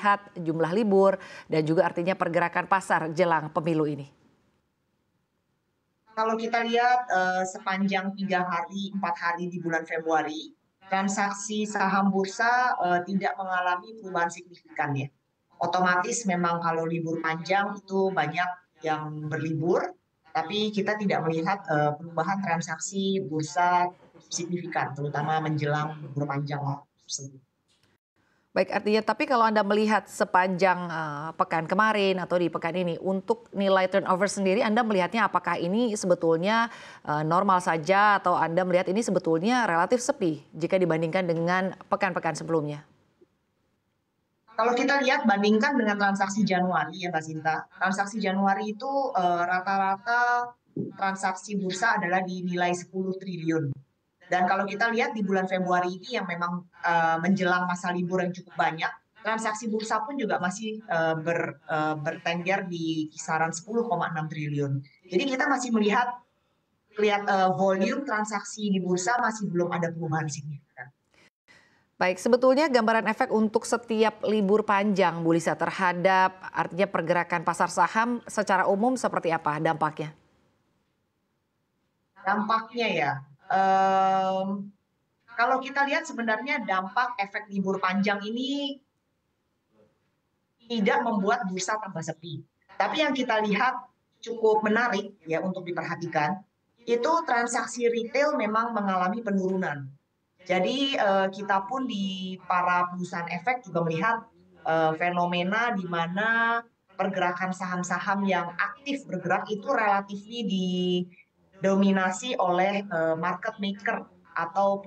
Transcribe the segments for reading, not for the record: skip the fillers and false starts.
melihat jumlah libur dan juga artinya pergerakan pasar jelang pemilu ini? Kalau kita lihat sepanjang 3 hari, 4 hari di bulan Februari, transaksi saham bursa tidak mengalami perubahan signifikan ya. Otomatis memang kalau libur panjang itu banyak yang berlibur, tapi kita tidak melihat perubahan transaksi bursa signifikan, terutama menjelang libur panjang tersebut. Baik, artinya tapi kalau Anda melihat sepanjang pekan kemarin atau di pekan ini, untuk nilai turnover sendiri Anda melihatnya apakah ini sebetulnya normal saja atau Anda melihat ini sebetulnya relatif sepi jika dibandingkan dengan pekan-pekan sebelumnya? Kalau kita lihat bandingkan dengan transaksi Januari ya Mbak Sinta, transaksi Januari itu rata-rata transaksi bursa adalah di nilai 10 triliun. Dan kalau kita lihat di bulan Februari ini yang memang menjelang masa libur yang cukup banyak, transaksi bursa pun juga masih bertengger di kisaran 10,6 triliun. Jadi kita masih melihat volume transaksi di bursa masih belum ada perubahan signifikan. Baik, sebetulnya gambaran efek untuk setiap libur panjang, Bu Lisa, terhadap artinya pergerakan pasar saham secara umum seperti apa dampaknya? Dampaknya ya, em, kalau kita lihat sebenarnya dampak efek libur panjang ini tidak membuat bursa tambah sepi. Tapi yang kita lihat cukup menarik ya untuk diperhatikan, itu transaksi retail memang mengalami penurunan. Jadi kita pun di para perusahaan efek juga melihat fenomena di mana pergerakan saham-saham yang aktif bergerak itu relatif didominasi oleh market maker atau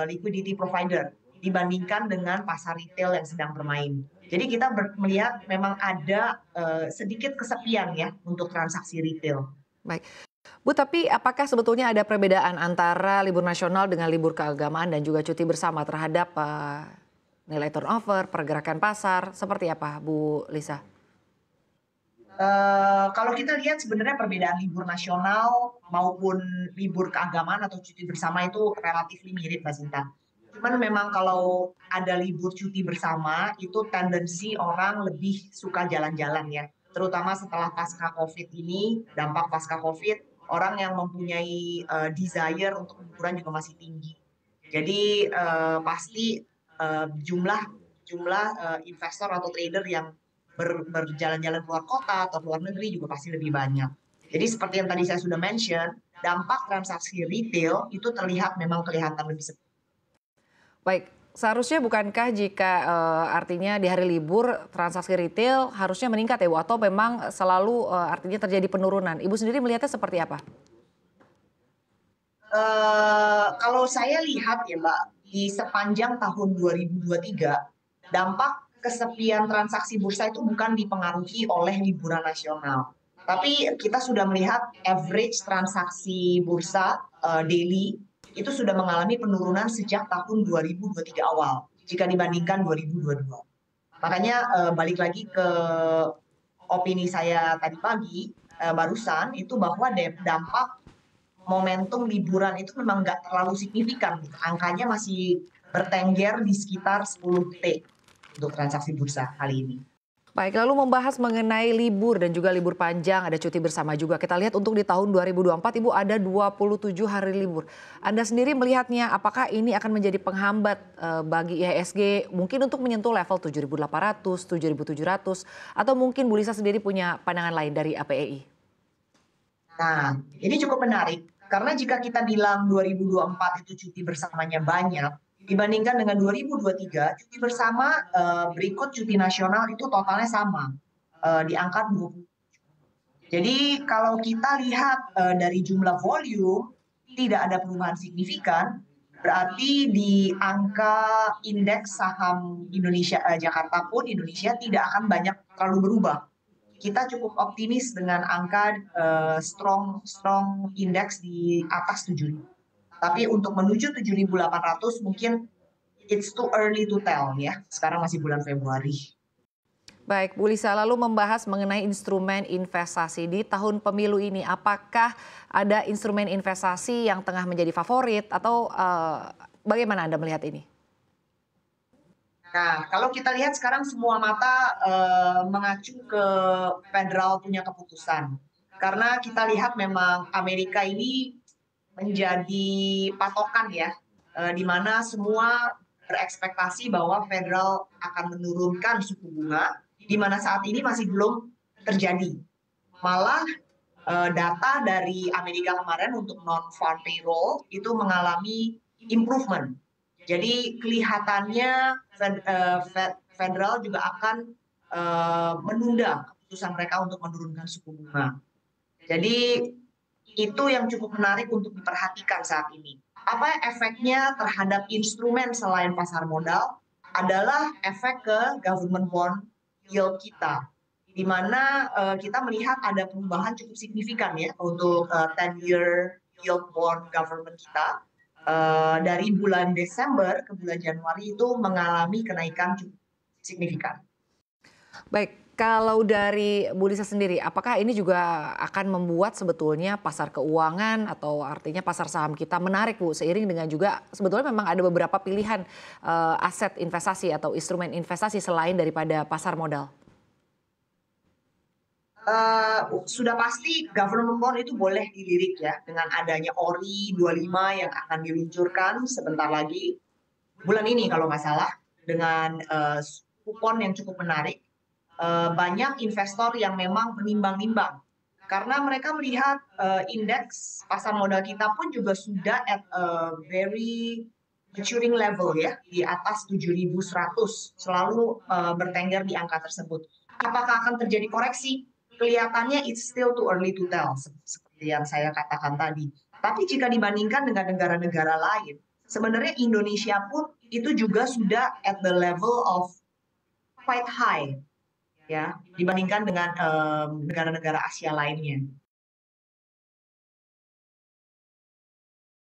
liquidity provider dibandingkan dengan pasar retail yang sedang bermain. Jadi kita melihat memang ada sedikit kesepian ya untuk transaksi retail. Baik. Bu, tapi apakah sebetulnya ada perbedaan antara libur nasional dengan libur keagamaan dan juga cuti bersama terhadap nilai turnover, pergerakan pasar, seperti apa Bu Lisa? Kalau kita lihat sebenarnya perbedaan libur nasional maupun libur keagamaan atau cuti bersama itu relatif mirip, Mbak Sinta. Cuman memang kalau ada libur cuti bersama itu tendensi orang lebih suka jalan-jalan ya. Terutama setelah pasca COVID ini, dampak pasca COVID, orang yang mempunyai desire untuk liburan juga masih tinggi. Jadi pasti jumlah investor atau trader yang berjalan-jalan keluar kota atau luar negeri juga pasti lebih banyak. Jadi seperti yang tadi saya sudah mention, dampak transaksi retail itu terlihat memang kelihatan lebih sepi. Baik, seharusnya bukankah jika artinya di hari libur transaksi retail harusnya meningkat ya Bu? Atau memang selalu artinya terjadi penurunan? Ibu sendiri melihatnya seperti apa? Kalau saya lihat ya Mbak, di sepanjang tahun 2023, dampak kesepian transaksi bursa itu bukan dipengaruhi oleh liburan nasional. Tapi kita sudah melihat average transaksi bursa daily itu sudah mengalami penurunan sejak tahun 2023 awal jika dibandingkan 2022. Makanya balik lagi ke opini saya tadi pagi barusan itu bahwa dampak momentum liburan itu memang nggak terlalu signifikan. Angkanya masih bertengger di sekitar 10 T untuk transaksi bursa kali ini. Baik, lalu membahas mengenai libur dan juga libur panjang, ada cuti bersama juga. Kita lihat untuk di tahun 2024 Ibu ada 27 hari libur. Anda sendiri melihatnya apakah ini akan menjadi penghambat bagi IHSG mungkin untuk menyentuh level 7.800, 7.700 atau mungkin Bu Lisa sendiri punya pandangan lain dari APEI? Nah, ini cukup menarik karena jika kita bilang 2024 itu cuti bersamanya banyak, dibandingkan dengan 2023, cuti bersama berikut cuti nasional itu totalnya sama, di angka 20. Jadi kalau kita lihat dari jumlah volume, tidak ada perubahan signifikan, berarti di angka indeks saham Indonesia Jakarta pun Indonesia tidak akan banyak terlalu berubah. Kita cukup optimis dengan angka strong indeks di atas 7.000. Tapi untuk menuju 7.800 mungkin it's too early to tell ya. Sekarang masih bulan Februari. Baik, Bu Lisa, lalu membahas mengenai instrumen investasi di tahun pemilu ini. Apakah ada instrumen investasi yang tengah menjadi favorit atau bagaimana Anda melihat ini? Nah, kalau kita lihat sekarang semua mata mengacu ke federal punya keputusan. Karena kita lihat memang Amerika ini menjadi patokan ya, di mana semua berekspektasi bahwa federal akan menurunkan suku bunga, di mana saat ini masih belum terjadi. Malah data dari Amerika kemarin untuk non-farm payroll itu mengalami improvement. Jadi kelihatannya federal juga akan menunda keputusan mereka untuk menurunkan suku bunga. Jadi itu yang cukup menarik untuk diperhatikan saat ini. Apa efeknya terhadap instrumen selain pasar modal adalah efek ke government bond yield kita, di mana kita melihat ada perubahan cukup signifikan ya untuk 10-year yield bond government kita. Dari bulan Desember ke bulan Januari itu mengalami kenaikan cukup signifikan. Baik, kalau dari Bu Lisa sendiri, apakah ini juga akan membuat sebetulnya pasar keuangan atau artinya pasar saham kita menarik Bu, seiring dengan juga sebetulnya memang ada beberapa pilihan aset investasi atau instrumen investasi selain daripada pasar modal? Sudah pasti government bond itu boleh dilirik ya dengan adanya ORI 25 yang akan diluncurkan sebentar lagi bulan ini kalau nggak salah dengan kupon yang cukup menarik. Banyak investor yang memang menimbang-nimbang karena mereka melihat indeks pasar modal kita pun juga sudah at a very maturing level ya, di atas 7.100, selalu bertengger di angka tersebut. Apakah akan terjadi koreksi? Kelihatannya it's still too early to tell, seperti yang saya katakan tadi. Tapi jika dibandingkan dengan negara-negara lain, sebenarnya Indonesia pun itu juga sudah at the level of quite high ya, dibandingkan dengan negara-negara Asia lainnya.